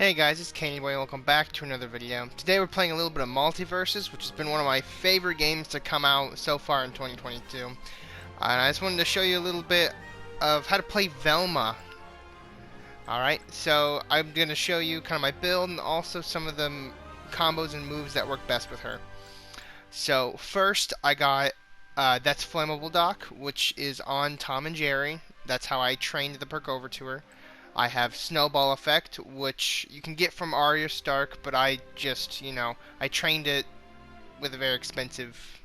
Hey guys, it's Candy Boy and welcome back to another video. Today we're playing a little bit of Multiversus, which has been one of my favorite games to come out so far in 2022. And I just wanted to show you a little bit of how to play Velma. Alright, so I'm going to show you kind of my build and also some of the combos and moves that work best with her. So first I got That's Flammable Doc, which is on Tom and Jerry. That's how I trained the perk over to her. I have Snowball Effect, which you can get from Arya Stark, but I just, I trained it with a very expensive,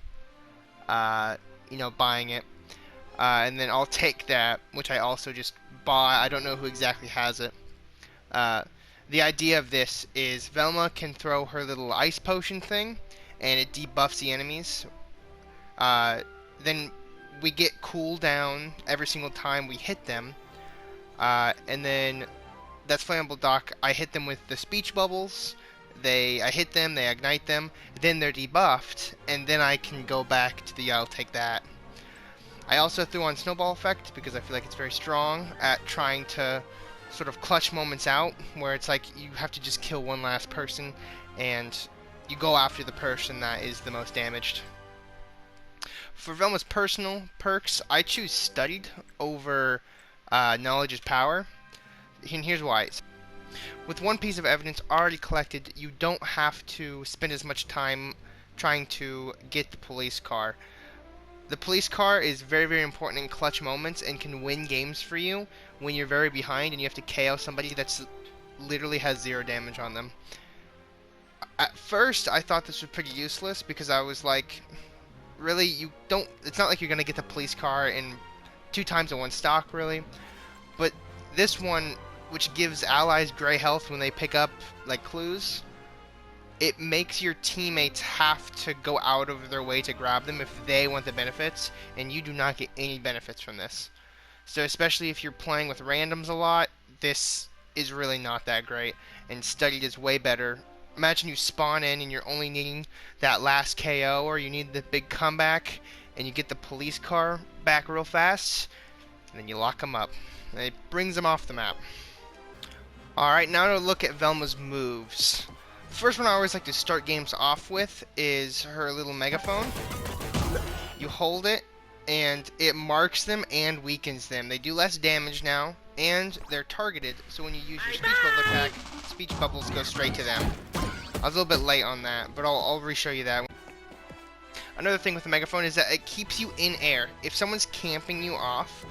buying it. And then I'll take that, which I also just buy. I don't know who exactly has it. The idea of this is Velma can throw her little ice potion thing, and it debuffs the enemies. Then we get cooldown every single time we hit them. And then That's Flammable Doc, I hit them with the speech bubbles. I hit them, they ignite them, then they're debuffed, and then I can go back to the I'll take that. I also threw on Snowball Effect because I feel like it's very strong at trying to sort of clutch moments out, where it's like you have to just kill one last person, and you go after the person that is the most damaged. For Velma's personal perks, I choose Studied over Knowledge is Power, and here's why. With one piece of evidence already collected, you don't have to spend as much time trying to get the police car. The police car is very, very important in clutch moments and can win games for you when you're very behind and you have to KO somebody that's literally has 0 damage on them. At first, I thought this was pretty useless because I was like, really, it's not like you're gonna get the police car in 2 times in one stock, really. But this one, which gives allies gray health when they pick up like clues, it makes your teammates have to go out of their way to grab them if they want the benefits, and you do not get any benefits from this. So especially if you're playing with randoms a lot, this is really not that great, and Studied is way better. Imagine you spawn in and you're only needing that last KO, or you need the big comeback, and you get the police car back real fast, and then you lock them up. And it brings them off the map. Alright, now to look at Velma's moves. The first one I always like to start games off with is her little megaphone. You hold it, and it marks them and weakens them. They do less damage now, and they're targeted, so when you use your speech bubble attack, speech bubbles go straight to them. I was a little bit late on that, but I'll re-show you that. Another thing with the megaphone is that it keeps you in air. If someone's camping you off,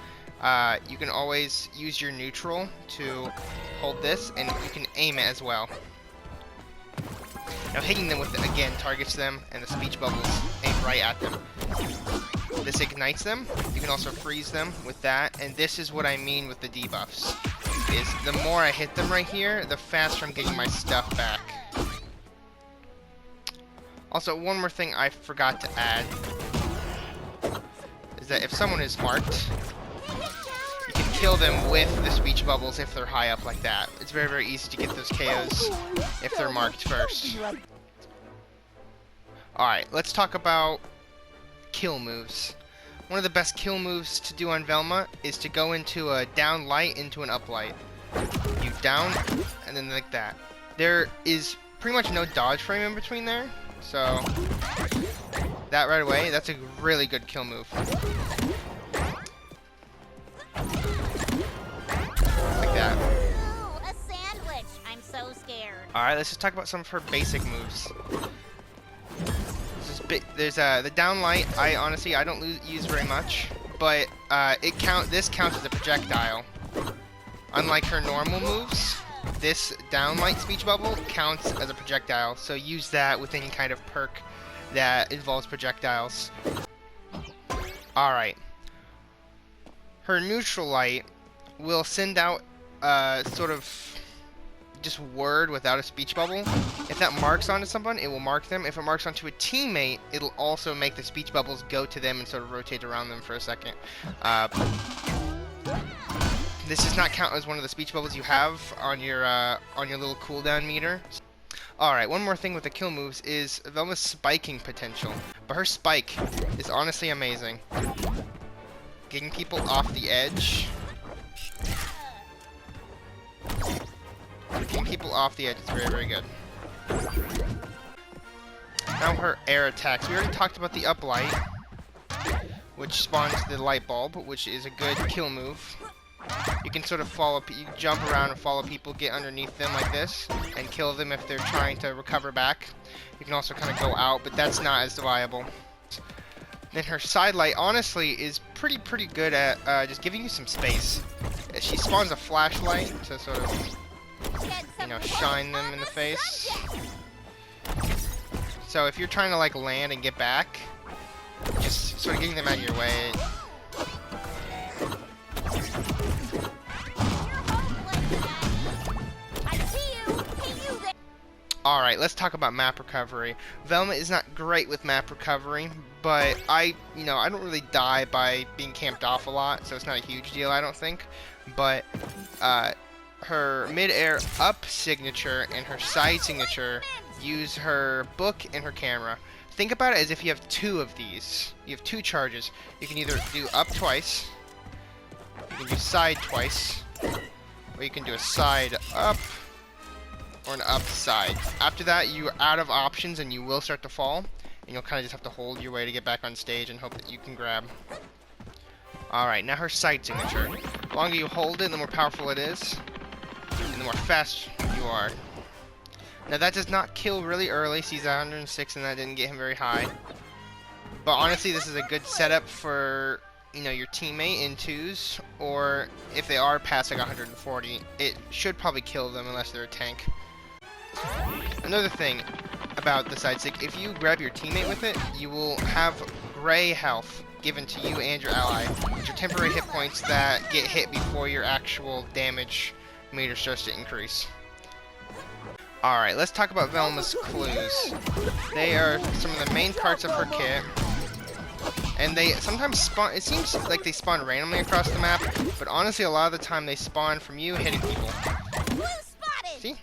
you can always use your neutral to hold this, and you can aim it as well. Now hitting them with it again targets them, and the speech bubbles aim right at them. This ignites them. You can also freeze them with that, and this is what I mean with the debuffs. Is the more I hit them right here, the faster I'm getting my stuff back. Also, one more thing I forgot to add is that if someone is marked, you can kill them with the speech bubbles if they're high up like that. It's very, very easy to get those KOs if they're marked first. Alright, let's talk about kill moves. One of the best kill moves to do on Velma is to go into a down light into an up light. You down, and then like that. There is pretty much no dodge frame in between there. So, that right away, that's a really good kill move. Like that. Ooh, a sandwich. I'm so scared. Alright, let's just talk about some of her basic moves. There's the down light. I don't use very much, but this counts as a projectile. Unlike her normal moves, this downlight speech bubble counts as a projectile, so use that with any kind of perk that involves projectiles. Alright. Her neutral light will send out sort of just word without a speech bubble. If that marks onto someone, it will mark them. If it marks onto a teammate, it'll also make the speech bubbles go to them and sort of rotate around them for a second. This does not count as one of the speech bubbles you have on your little cooldown meter. Alright, one more thing with the kill moves is Velma's spiking potential. But her spike is honestly amazing. Getting people off the edge people off the edge. It's very, very good. Now her air attacks. We already talked about the up light, which spawns the light bulb, which is a good kill move. You can sort of you jump around and follow people, get underneath them like this, and kill them if they're trying to recover back. You can also kind of go out, but that's not as viable. Then her side light, honestly, is pretty good at just giving you some space. She spawns a flashlight to sort of, you know, shine them in the face. So if you're trying to like land and get back, just sort of getting them out of your way. Alright, let's talk about map recovery. Velma is not great with map recovery, but I don't really die by being camped off a lot, so it's not a huge deal, I don't think. But her mid-air up signature and her side signature use her book and her camera. Think about it as if you have two of these. You have two charges. You can either do up twice, you can do side twice, or you can do a side up, or an up side. After that, you're out of options and you will start to fall, and you'll kind of just have to hold your way to get back on stage and hope that you can grab. Alright, now her side signature. The longer you hold it, the more powerful it is, and the more fast you are. Now that does not kill really early. He's at 106 and that didn't get him very high. But honestly, this is a good setup for, you know, your teammate in twos, or if they are past like 140, it should probably kill them unless they're a tank. Another thing about the side stick, if you grab your teammate with it, you will have gray health given to you and your ally, which are temporary hit points that get hit before your actual damage meter starts to increase. Alright, let's talk about Velma's clues. They are some of the main parts of her kit, and they sometimes spawn, it seems like they spawn randomly across the map, but honestly a lot of the time they spawn from you hitting people. See?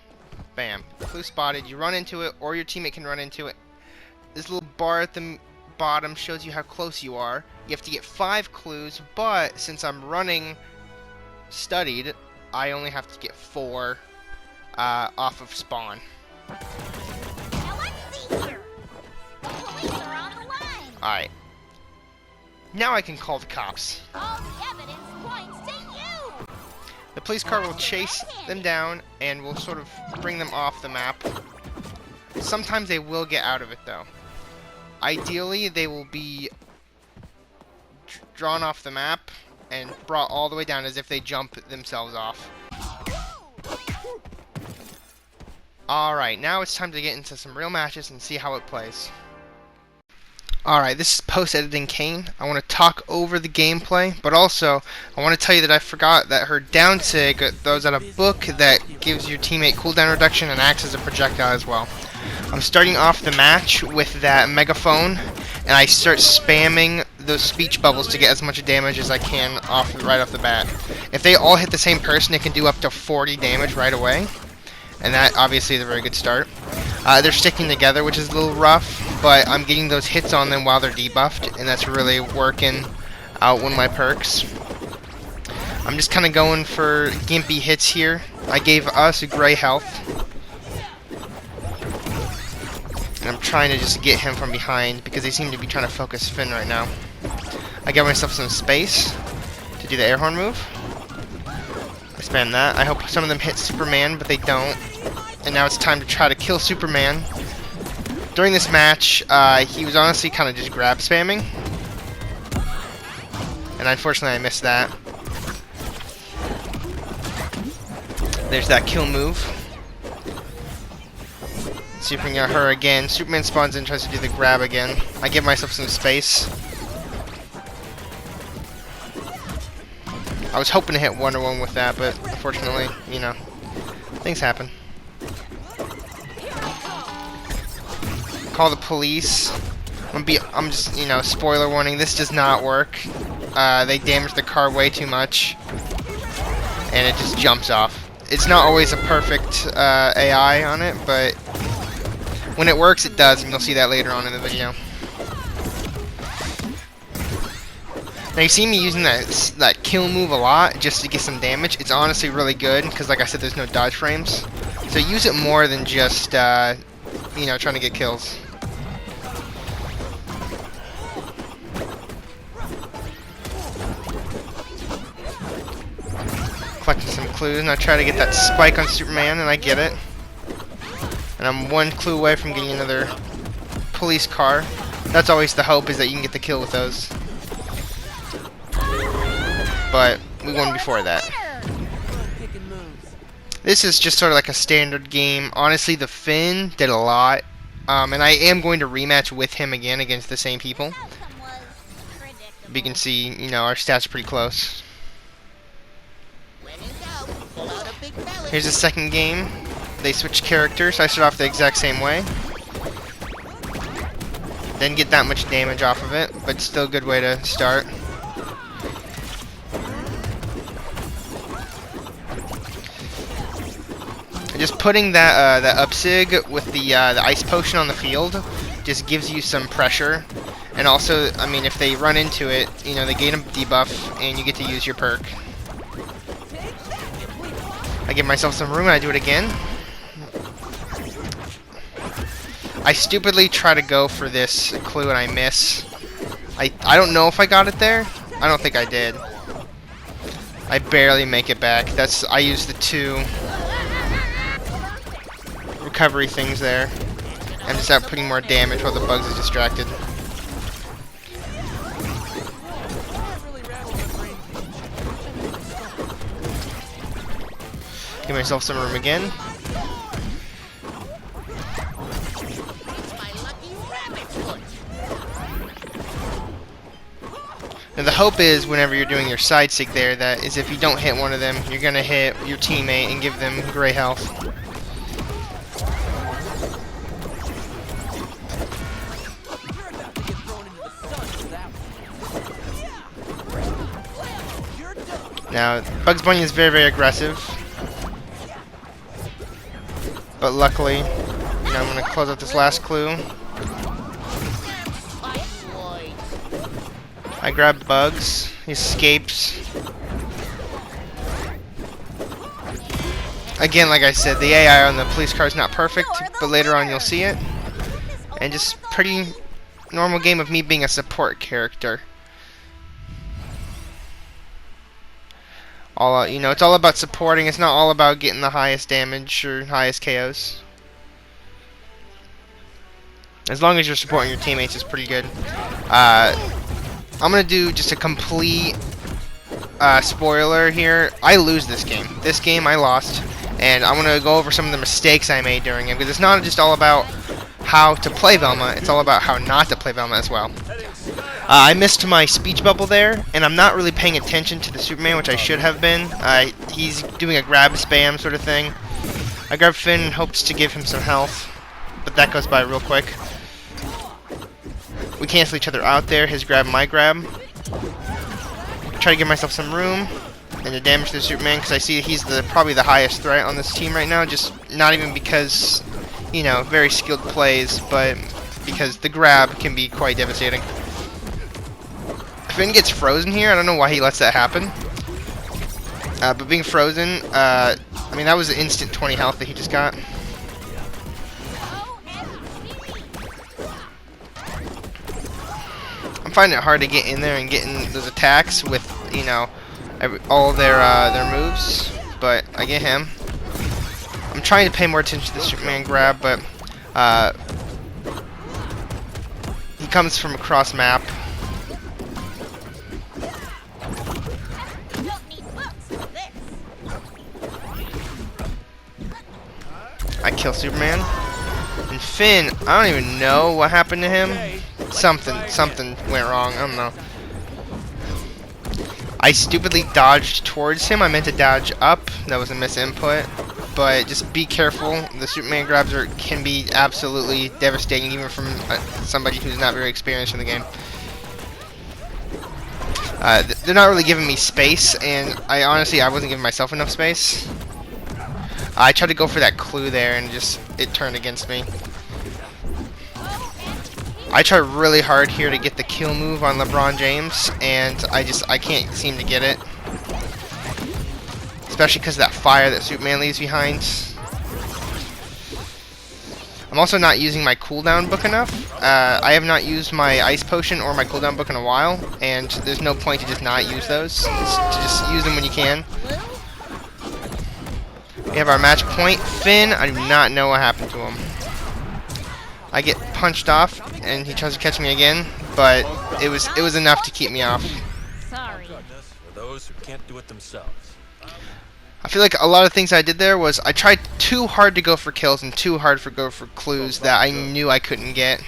Bam. Clue spotted. You run into it, or your teammate can run into it. This little bar at the bottom shows you how close you are. You have to get 5 clues, but since I'm running studied, I only have to get 4 off of spawn. Now let's see here. The police are on the line. Alright. Now I can call the cops. All the evidence points to you. The police car will chase them down and will sort of bring them off the map. Sometimes they will get out of it though. Ideally, they will be drawn off the map and brought all the way down as if they jump themselves off. Alright, now it's time to get into some real matches and see how it plays. Alright, this is post-editing Kane. I want to talk over the gameplay, but also I want to tell you that I forgot that her down sig throws out a book that gives your teammate cooldown reduction and acts as a projectile as well. I'm starting off the match with that megaphone, and I start spamming those speech bubbles to get as much damage as I can right off the bat. If they all hit the same person, it can do up to 40 damage right away, and that obviously is a very good start. They're sticking together, which is a little rough, but I'm getting those hits on them while they're debuffed, and that's really working out one of my perks. I'm just kind of going for gimpy hits here. I gave us a gray health, and I'm trying to just get him from behind because they seem to be trying to focus Finn right now. I gave myself some space to do the air horn move. I spam that. I hope some of them hit Superman, but they don't. And now it's time to try to kill Superman. During this match, he was honestly kind of just grab spamming. And unfortunately I missed that. There's that kill move. Let's see if we can get her again. Superman spawns in and tries to do the grab again. I give myself some space. I was hoping to hit Wonder Woman with that, but unfortunately, you know, things happen. Call the police. I'm just, you know, spoiler warning, this does not work. They damaged the car way too much, and it just jumps off. It's not always a perfect AI on it, but when it works, it does, and you'll see that later on in the video. Now you see me using that kill move a lot just to get some damage. It's honestly really good, because like I said, there's no dodge frames. So use it more than just, you know, trying to get kills. Collecting some clues, and I try to get that spike on Superman, and I get it. And I'm one clue away from getting another police car. That's always the hope, is that you can get the kill with those. But we won before that. This is just sort of like a standard game. Honestly, the Finn did a lot. And I am going to rematch with him again against the same people. But you can see, you know, our stats are pretty close. Here's the second game. They switch characters. I start off the exact same way. Didn't get that much damage off of it, but still a good way to start. Just putting that upsig with the ice potion on the field just gives you some pressure, and also, I mean, if they run into it, you know, they gain a debuff, and you get to use your perk. I give myself some room, and I do it again. I stupidly try to go for this clue, and I miss. I don't know if I got it there. I don't think I did. I barely make it back. I used the 2 recovery things there. I'm just out putting more damage while the bugs are distracted. Give myself some room again. Now the hope is, whenever you're doing your side stick there, that is if you don't hit one of them, you're gonna hit your teammate and give them gray health. Now, Bugs Bunny is very, very aggressive. But luckily, you know, I'm going to close out this last clue. I grab Bugs. He escapes. Again, like I said, the AI on the police car is not perfect, but later on you'll see it. And just pretty normal game of me being a support character. You know, it's all about supporting. It's not all about getting the highest damage or highest KOs. As long as you're supporting your teammates, it's pretty good. I'm gonna do just a complete spoiler here. I lose this game. This game I lost, and I'm gonna go over some of the mistakes I made during it, because it's not just all about how to play Velma. It's all about how not to play Velma as well. I missed my speech bubble there, and I'm not really paying attention to the Superman, which I should have been. He's doing a grab spam sort of thing. I grab Finn and hopes to give him some health, but that goes by real quick. We cancel each other out there, his grab, my grab. Try to give myself some room, and the damage to the Superman, because I see he's probably the highest threat on this team right now, just not even because, you know, very skilled plays, but because the grab can be quite devastating. Finn gets frozen here. I don't know why he lets that happen. But being frozen, I mean, that was an instant 20 health that he just got. I'm finding it hard to get in there and get in those attacks with, you know, all their moves. But I get him. I'm trying to pay more attention to the Superman grab, but he comes from across map. I kill Superman. And Finn, I don't even know what happened to him. Something went wrong. I don't know. I stupidly dodged towards him. I meant to dodge up. That was a misinput. But just be careful. The Superman grabs can be absolutely devastating, even from somebody who's not very experienced in the game. They're not really giving me space, and I wasn't giving myself enough space. I tried to go for that clue there, and it turned against me. I try really hard here to get the kill move on LeBron James, and I can't seem to get it. Especially because of that fire that Superman leaves behind. I'm also not using my cooldown book enough. I have not used my ice potion or my cooldown book in a while, and there's no point to just not use those. To just use them when you can. We have our match point. Finn, I do not know what happened to him. I get punched off, and he tries to catch me again, but it was enough to keep me off. Sorry. For those who can't do it themselves. I feel like a lot of things I did there was I tried too hard to go for kills and too hard to go for clues that I knew I couldn't get.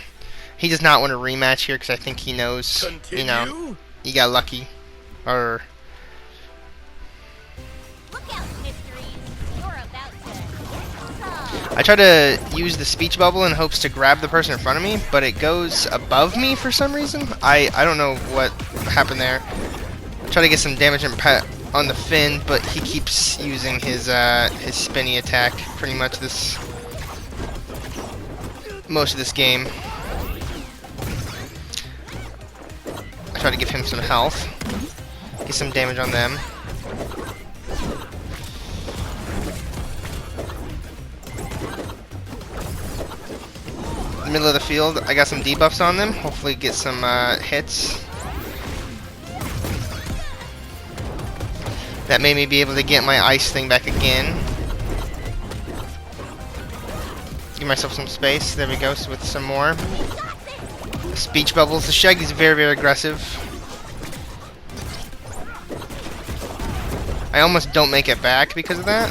He does not want a rematch here because I think he knows, you know, he got lucky. Or Look out, mysteries. You're about to. I try to use the speech bubble in hopes to grab the person in front of me, but it goes above me for some reason. I don't know what happened there. Try to get some damage on the Finn, but he keeps using his spinny attack pretty much most of this game. I try to give him some health, get some damage on them. In the middle of the field, I got some debuffs on them. Hopefully get some hits. That made me be able to get my ice thing back again. Give myself some space. There we go, so with some more. Speech bubbles. The Shaggy's very, very aggressive. I almost don't make it back because of that.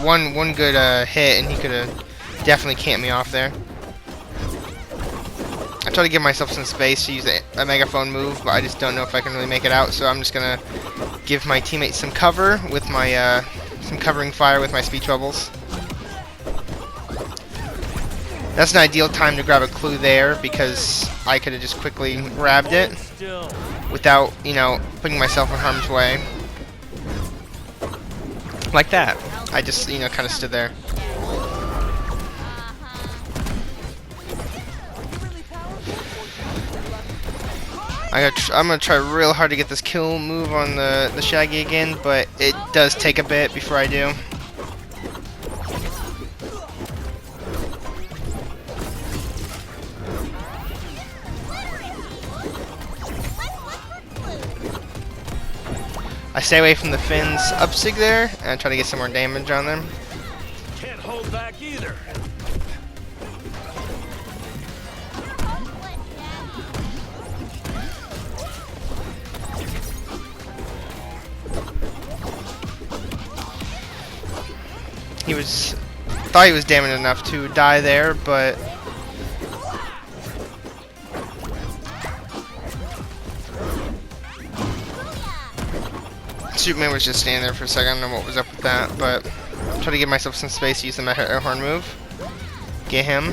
One good hit and he could have definitely camped me off there. I try to give myself some space to use a megaphone move, but I just don't know if I can really make it out, so I'm just gonna give my teammates some cover with my some covering fire with my speech bubbles. That's an ideal time to grab a clue there because I could have just quickly grabbed it without, you know, putting myself in harm's way. Like that. I just, you know, kind of stood there. I'm gonna try real hard to get this kill move on the Shaggy again, but it does take a bit before I do. I stay away from the Finn's upsig there, and I try to get some more damage on them. Can't hold back either. Thought he was damaged enough to die there, but Superman was just standing there for a second. I don't know what was up with that, but try to give myself some space to use the air horn move. Get him.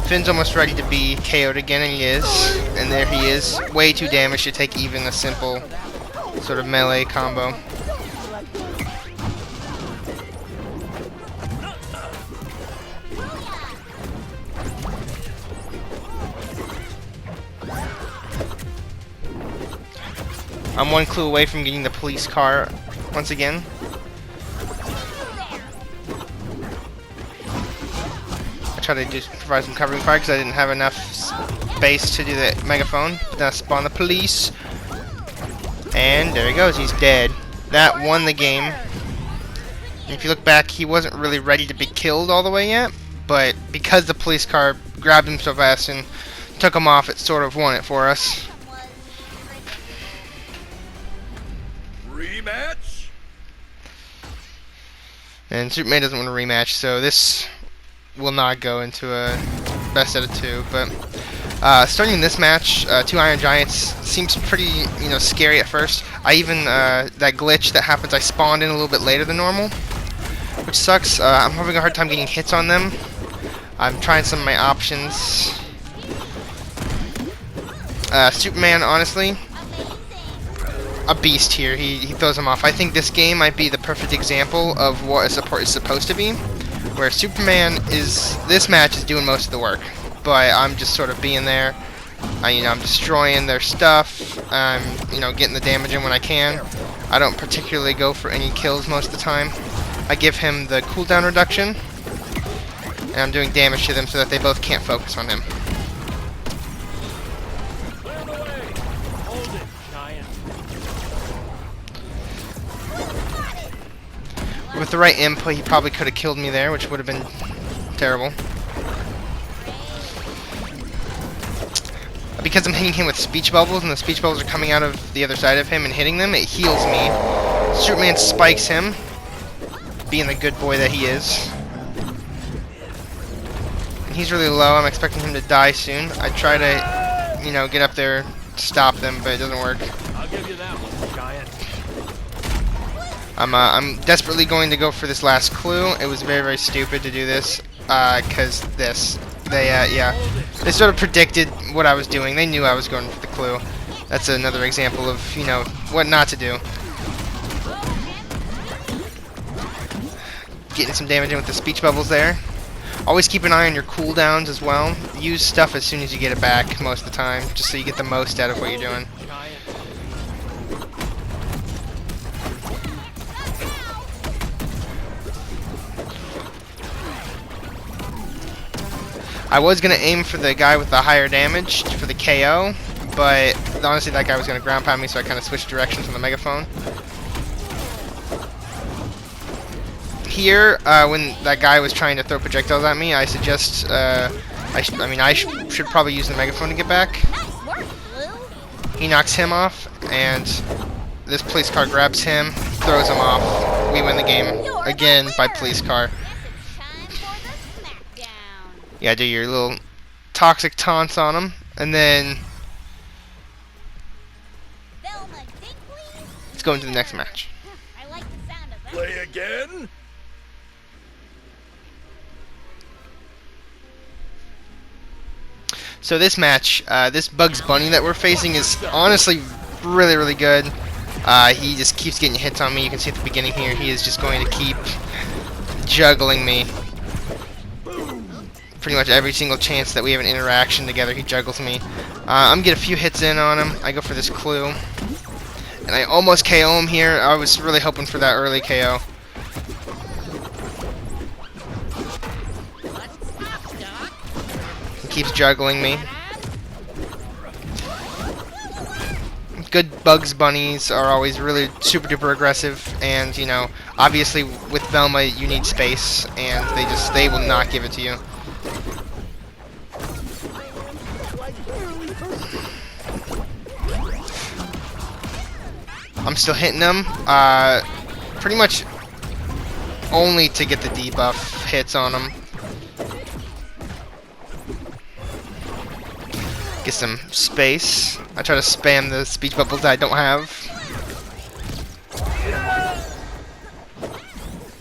Finn's almost ready to be KO'd again, and he is. And there he is. Way too damaged to take even a simple sort of melee combo. I'm one clue away from getting the police car once again. I try to just provide some covering fire because I didn't have enough space to do the megaphone. But then I spawn the police. And there he goes, he's dead. That won the game. And if you look back, he wasn't really ready to be killed all the way yet. But because the police car grabbed him so fast and took him off, it sort of won it for us. Rematch? And Superman doesn't want a rematch, so this will not go into a best out of 2. But starting this match, 2 Iron Giants seems pretty, you know, scary at first. I even that glitch that happens, I spawned in a little bit later than normal, which sucks. I'm having a hard time getting hits on them. I'm trying some of my options. Superman, honestly, a beast here. He throws him off. I think this game might be the perfect example of what a support is supposed to be, where Superman is, this match is doing most of the work, but I'm just sort of being there. You know, I'm destroying their stuff. I'm, you know, getting the damage in when I can. I don't particularly go for any kills most of the time. I give him the cooldown reduction, And I'm doing damage to them so that they both can't focus on him. Clear the way. Hold it, giant. With the right input, he probably could have killed me there, which would have been terrible. Because I'm hitting him with speech bubbles, and the speech bubbles are coming out of the other side of him and hitting them, it heals me. Superman spikes him, being the good boy that he is. And he's really low. I'm expecting him to die soon. I try to, you know, get up there, stop them, but it doesn't work. I'll give you that one, giant. I'm desperately going to go for this last clue. It was very, very stupid to do this, because they sort of predicted what I was doing. They knew I was going for the clue. That's another example of, you know, what not to do. Getting some damage in with the speech bubbles there. Always keep an eye on your cooldowns as well. Use stuff as soon as you get it back most of the time, just so you get the most out of what you're doing. I was going to aim for the guy with the higher damage for the KO, but honestly that guy was going to ground pound me, so I kind of switched directions on the megaphone. Here, when that guy was trying to throw projectiles at me, I suggest, I should probably use the megaphone to get back. Nice work, Blue. He knocks him off, and this police car grabs him, throws him off. We win the game again by police car. Guess it's time for the smackdown. Yeah, do your little toxic taunts on him, and then Velma, think please. let's go into the next match. I like the sound of that. Play again? So this match, this Bugs Bunny that we're facing is honestly really, really good. He just keeps getting hits on me. You can see at the beginning here, he is just going to keep juggling me. Pretty much every single chance that we have an interaction together, he juggles me. I'm gonna get a few hits in on him. I go for this clue, and I almost KO him here. I was really hoping for that early KO. He keeps juggling me. Good Bugs Bunnies are always really super duper aggressive, and you know, obviously with Velma you need space, and they will not give it to you. I'm still hitting them, pretty much only to get the debuff hits on them. Get some space. I try to spam the speech bubbles that I don't have.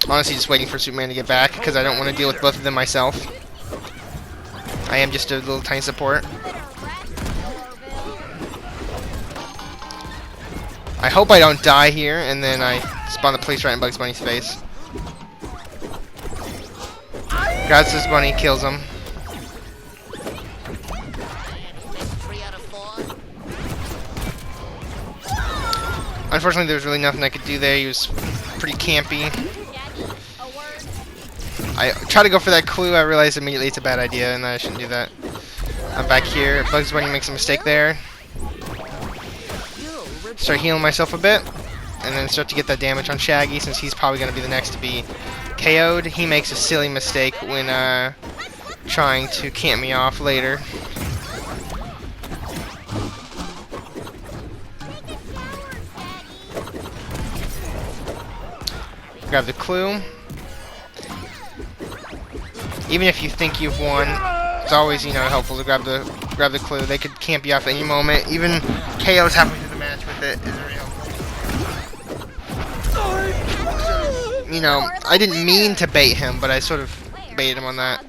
Honestly, just waiting for Superman to get back, because I don't want to deal with both of them myself. I am just a little tiny support. I hope I don't die here, and then I spawn the police right in Bugs Bunny's face. Grabs this bunny, kills him. Unfortunately, there was really nothing I could do there. He was pretty campy. I try to go for that clue. I realized immediately it's a bad idea, and I shouldn't do that. I'm back here. Bugs Bunny makes a mistake there. Start healing myself a bit, and then start to get that damage on Shaggy, since he's probably going to be the next to be KO'd. He makes a silly mistake when trying to camp me off later. Grab the clue. Even if you think you've won, it's always, you know, helpful to grab the clue. They could camp you off at any moment. Even KO's halfway through the match with it is very helpful. So, you know, I didn't mean to bait him, but I sort of baited him on that.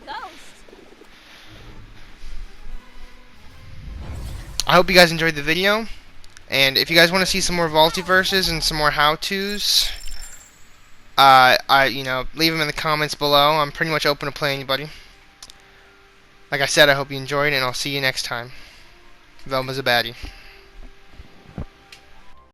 I hope you guys enjoyed the video, and if you guys want to see some more Multiversus and some more how-tos, you know, leave them in the comments below. I'm pretty much open to play anybody. Like I said, I hope you enjoyed, and I'll see you next time. Velma's a baddie.